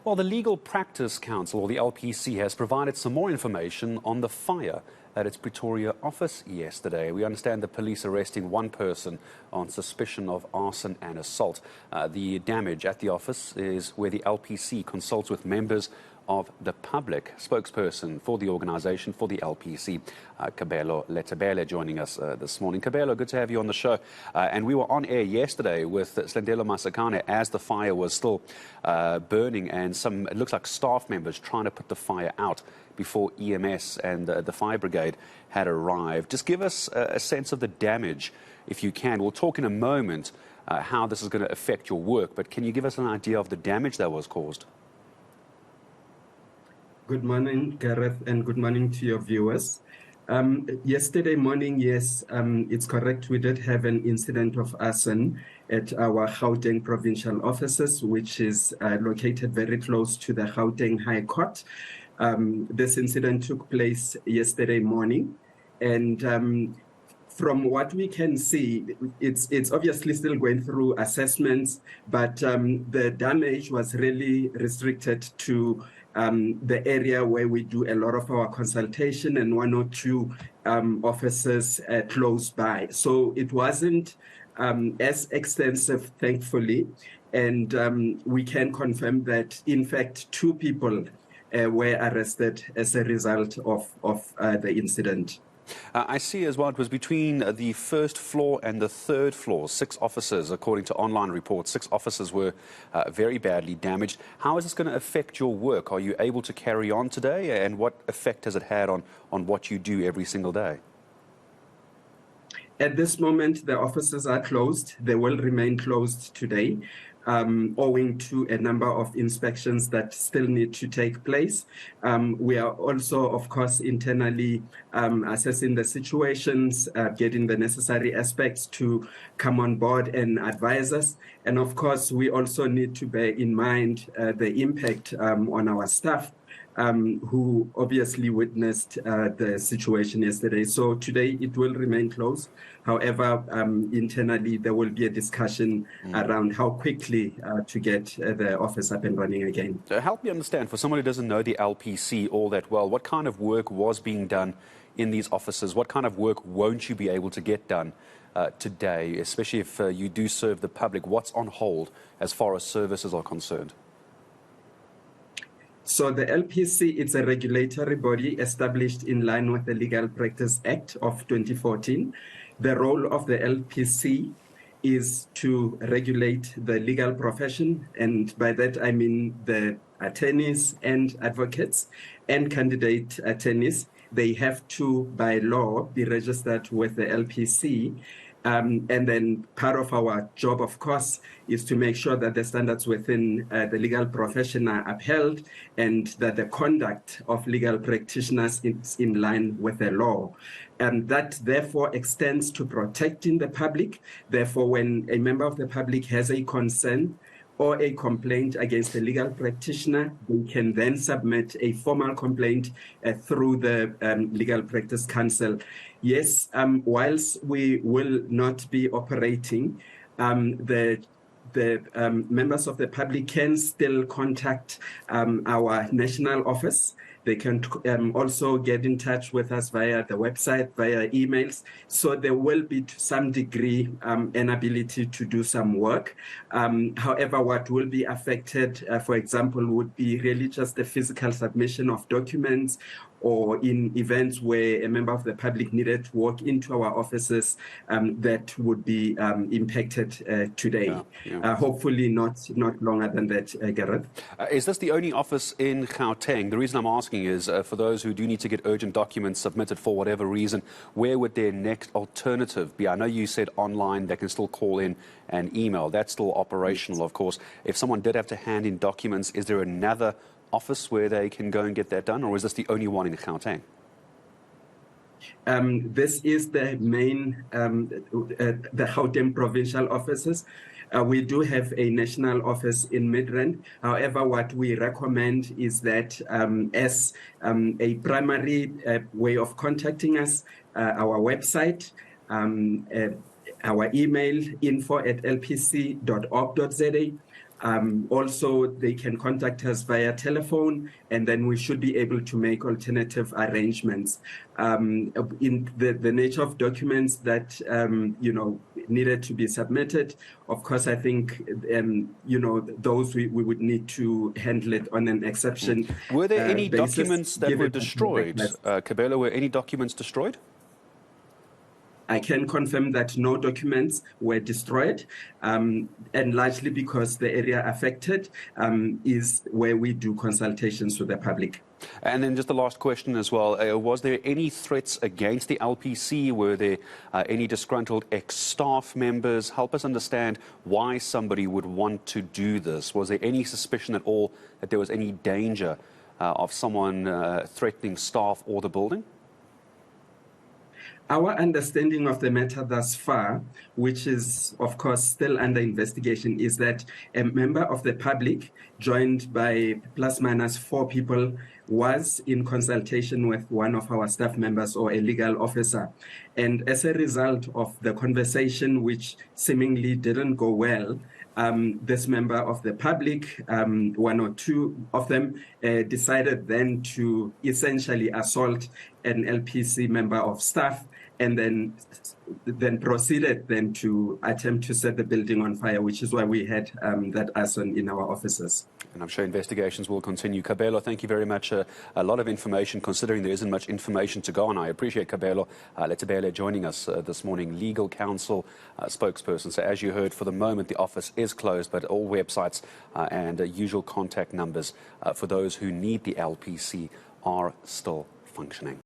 Well, the Legal Practice Council, or the LPC, has provided some more information on the fire at its Pretoria office yesterday. We understand the police arresting one person on suspicion of arson and assault. The damage at the office is where the LPC consults with members of the public. Spokesperson for the organisation, for the LPC, Kabelo Letebele, joining us this morning. Kabelo, good to have you on the show. And we were on air yesterday with Slendelo Masakane as the fire was still burning, and it looks like staff members trying to put the fire out before EMS and the fire brigade had arrived. Just give us a sense of the damage, if you can. We'll talk in a moment how this is going to affect your work, but can you give us an idea of the damage that was caused? Good morning, Gareth, and good morning to your viewers. Yesterday morning, yes, it's correct. We did have an incident of arson at our Gauteng provincial offices, which is located very close to the Gauteng High Court. This incident took place yesterday morning, and from what we can see, it's obviously still going through assessments, but the damage was really restricted to the area where we do a lot of our consultation and one or two offices close by. So it wasn't as extensive, thankfully, and we can confirm that, in fact, 2 people were arrested as a result of the incident. I see as well it was between the first floor and the third floor. 6 offices, according to online reports, 6 offices were very badly damaged. How is this going to affect your work? Are you able to carry on today? And what effect has it had on what you do every single day? At this moment, the offices are closed. They will remain closed today, owing to a number of inspections that still need to take place. We are also, of course, internally assessing the situations, getting the necessary aspects to come on board and advise us. And of course, we also need to bear in mind the impact on our staff, who obviously witnessed the situation yesterday. So today it will remain closed. However, internally there will be a discussion around how quickly to get the office up and running again. Help me understand, for someone who doesn't know the LPC all that well, what kind of work was being done in these offices? What kind of work won't you be able to get done today, especially if you do serve the public? What's on hold as far as services are concerned? So the LPC, it's a regulatory body established in line with the Legal Practice Act of 2014. The role of the LPC is to regulate the legal profession, and by that I mean the attorneys and advocates and candidate attorneys. They have to, by law, be registered with the LPC. And then part of our job, of course, is to make sure that the standards within the legal profession are upheld and that the conduct of legal practitioners is in line with the law. And that therefore extends to protecting the public. Therefore, when a member of the public has a concern or a complaint against a legal practitioner, they can then submit a formal complaint through the Legal Practice Council. Yes, whilst we will not be operating, the members of the public can still contact our national office. They can also get in touch with us via the website, via emails. So there will be, to some degree, an ability to do some work. However, what will be affected, for example, would be really just the physical submission of documents, or in events where a member of the public needed to walk into our offices, that would be impacted today. Hopefully not longer than that, Gareth. Is this the only office in Gauteng? The reason I'm asking is for those who do need to get urgent documents submitted for whatever reason, where would their next alternative be? I know you said online they can still call in and email. That's still operational, of course. If someone did have to hand in documents, is there another office where they can go and get that done, or is this the only one in Gauteng? This is the main, the Gauteng provincial offices. We do have a national office in Midrand. However, what we recommend is that as a primary way of contacting us, our website, our email, info@lpc.org.za, Also, they can contact us via telephone, and then we should be able to make alternative arrangements. In the nature of documents that, needed to be submitted, of course, I think, those we would need to handle it on an exception Were there any basis, documents that were destroyed? Kabelo, were any documents destroyed? I can confirm that no documents were destroyed, and largely because the area affected is where we do consultations with the public. And then just the last question as well, was there any threats against the LPC? Were there any disgruntled ex-staff members? Help us understand why somebody would want to do this. Was there any suspicion at all that there was any danger of someone threatening staff or the building? Our understanding of the matter thus far, which is, of course, still under investigation, is that a member of the public, joined by plus minus 4 people, was in consultation with one of our staff members or a legal officer. And as a result of the conversation, which seemingly didn't go well, this member of the public, 1 or 2 of them, decided then to essentially assault an LPC member of staff, and then proceeded then to attempt to set the building on fire, which is why we had that arson in our offices. And I'm sure investigations will continue. Kabelo, thank you very much. A lot of information, considering there isn't much information to go on. I appreciate Kabelo Letebele joining us this morning, legal counsel spokesperson. So as you heard, for the moment, the office is closed, but all websites and usual contact numbers for those who need the LPC are still functioning.